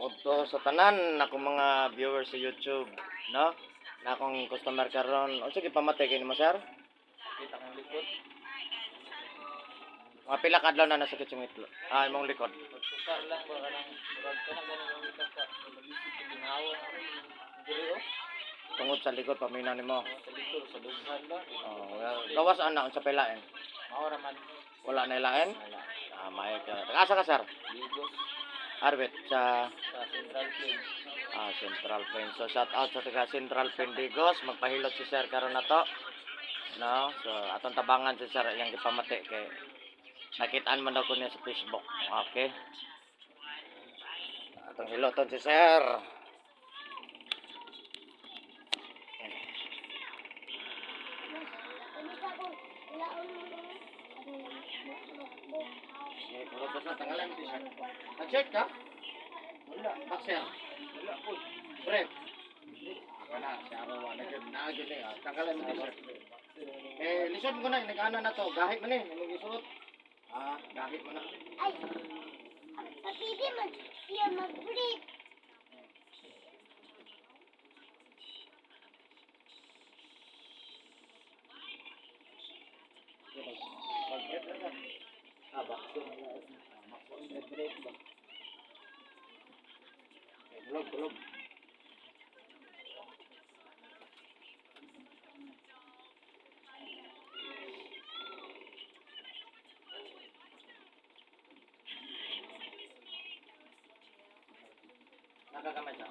Udto sa tanan ako mga viewers sa YouTube, no? Na akong customer karon. O sige pamatay kay mo, sir. Kita kong likod. Mga pila ka adlaw na nasakit yung itlo. Imong likod. Pagsuka lang ba ka nang murag ka na ganun yung likod ka. Malisip yung ginawa. Dili o. Tungod sa likod pamina nimo. Sa likod, sa dughan ba. Oh, well, gawas ana unsa pilaen? Maura man. Wala na ilaen? Wala. May ka. Asa ka, sir? Ligos. Arbit sa Sa Central Plain. Central Plain. So shout out sa taga Central Plain Digos, magpahilot si sir karon na to. No? So atong tabangan si sir yang gipamati kay nakitaan man daw ko niya sa Facebook. Okay. Atong hiloton si sir. Kulot sa tanggalan si sir. Nag-shirt ka? Wala. Boxer. Wala po. Bref. Kana sa araw na gyud na gyud ni tanggalan mo sir. Lisod ko na nag-ana na to. Gahit man ni imong gisuot. Gahit mo na. Ay, kapili man siya mag-break. Kulog. Nakakamay siya.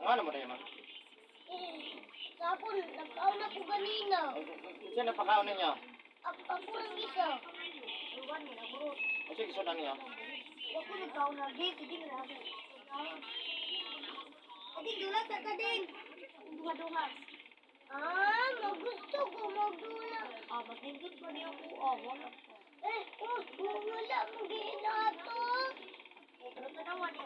Ano mo na yun, ma? Kapon, nagkaon ako ganina. Siya napakaon ninyo? Ako lang isa. Sige, sudan niyo. Ako nagkaon na din, hindi na ako. Ading, dulat sa kading. Dunga-dunga. Magusto ko magdula. Matingkot ko niya ko. Wala ko. Wala mong ginato. Ano ka naman eh?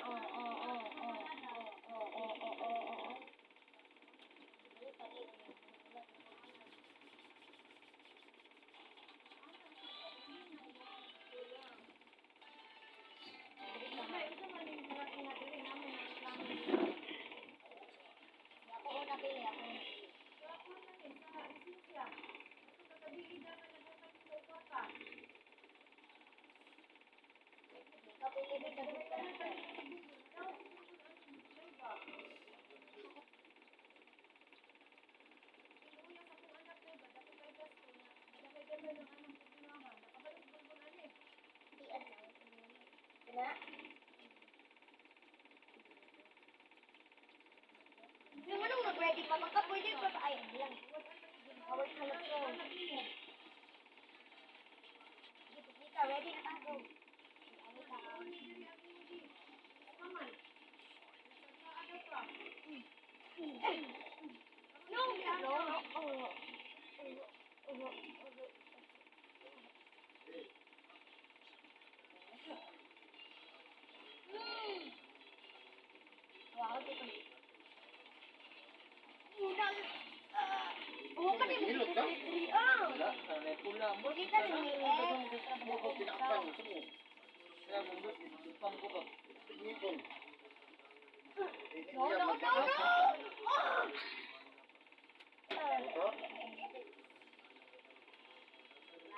Yung anong nag-ready pa? Magka-pwede pa ba? Ay, lang. Away ka lang ko. Kita, ready na tayo. Hilot ka? Wala. Sanay pula mo. Kita rin ni Kaya mundot, ipang ko ba? Ngipon. No. Ito?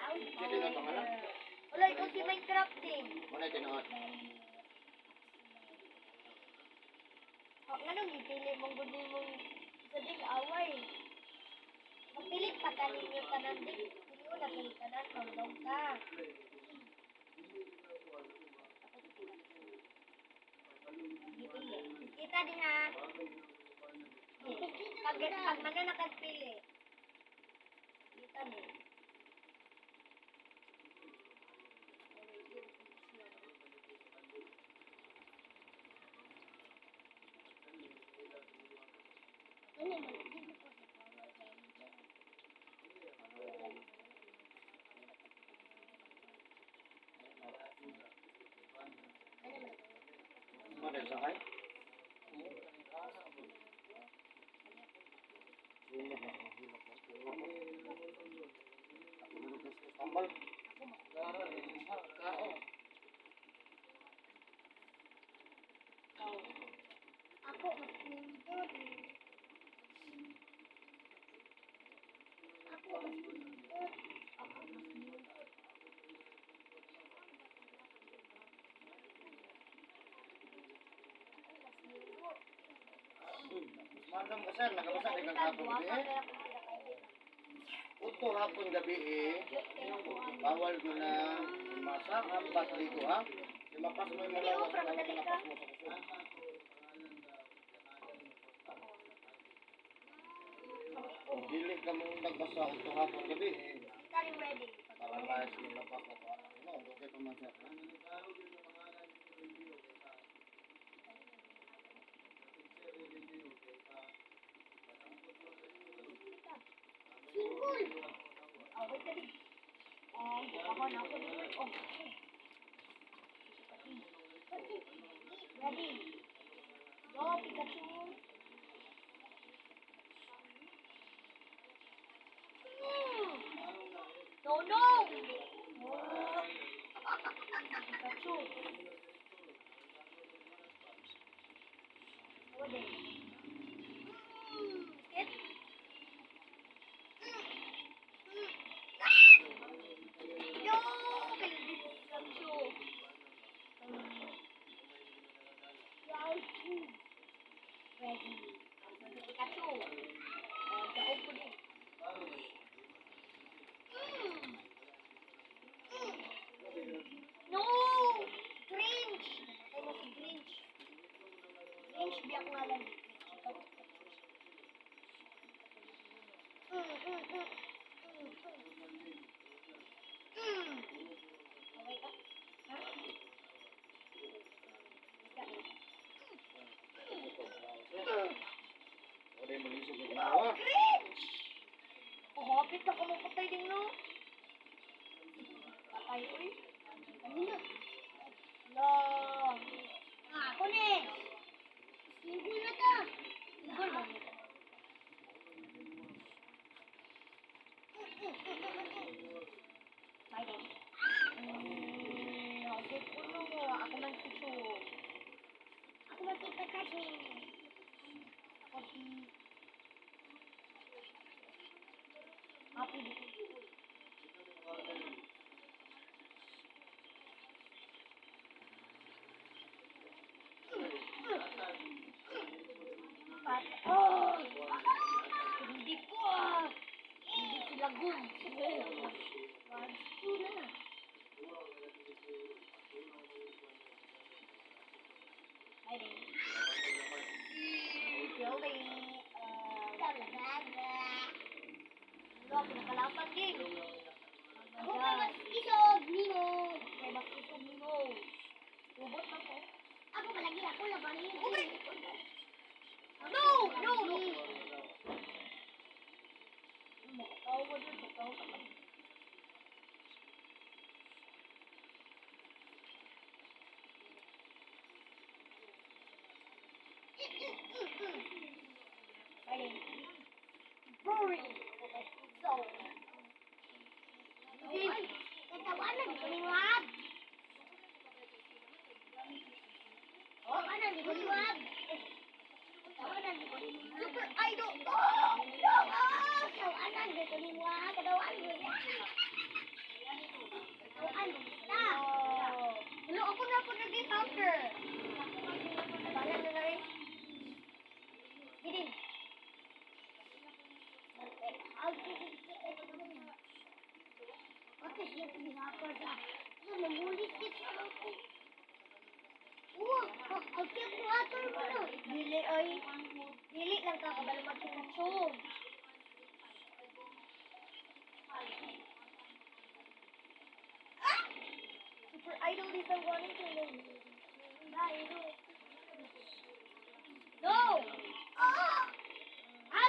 Pwede na ba ka na? Wala, ito si Minecraft din. Muna tinood. Nga nung ipili mong gunin mong sabing away. Magpilit pa tanin yung tanan din. Pili mo na pilit tanan, maulong ka. Kita din ha. Pag mana nakagpili. Kita din. Ano kayo sakay? Tambal. Ako, mas nindot. Ako, mas nindot. Ako, mas nindot. Mandam ka sir, nakabasa rin kang hapon gabi eh. Uto hapon gabi eh. Bawal ko na masa, hambat ligo ha. Limapas mo yung malawas sa kanya napas mo sa kusog. Dili ka mong nagbasa uto hapon gabi eh. Starting ready. Para layas yung lapas na ito. Ano, okay pa man sir. Single. Oh, wait a minute. Ako na ako din. Oh. Ready. Go, Pikachu. No, no. Oh. Pikachu. Oh, then. It. No! Pikachu! Ready. Pikachu! Daog ko din. No! Grinch! Ay mo si Grinch. Grinch, biyak nga lang. Okay ka? Ha? Wala yung malisog yung ginawa. Grinch! Hapit na kumapatay din, no? Patay, uy. Ano na? No. Ako na eh. Single na ta. Single ba? Bye, okay po no. Ako man si Chu. Ako man si Pikachu. Ako si... Happy dito. Oh! Hindi ko ah! Hindi sila good. One, two na. Ready? Building. Look, nakalapan din. Ako may mas isog, Nino. May mas isog, Nino. Robot na ko. Ako palagi ako labanin. Okay. No! No! No! Makatawa mo dun. Makatawa ka lang. Ready? Boring! So... Ay! Natawanan ko ni Wab! Tawanan ko ni Wab! Tawanan ko ni Wab! Super idol! Oh! No! Tawanan ko ni Wab! Tawanan ko ni Wab! Tawanan kita! Hello, ako na po nag-counter! Tawanan na rin. Gidin! Oke, siya pinahapar sa... Ano, namulis dito ako. Okay, creator mo na. Dili, ay. Dili lang ka kabalo mag-Pikachu. Super idol dito ang galing ko. No! Ah! Ah,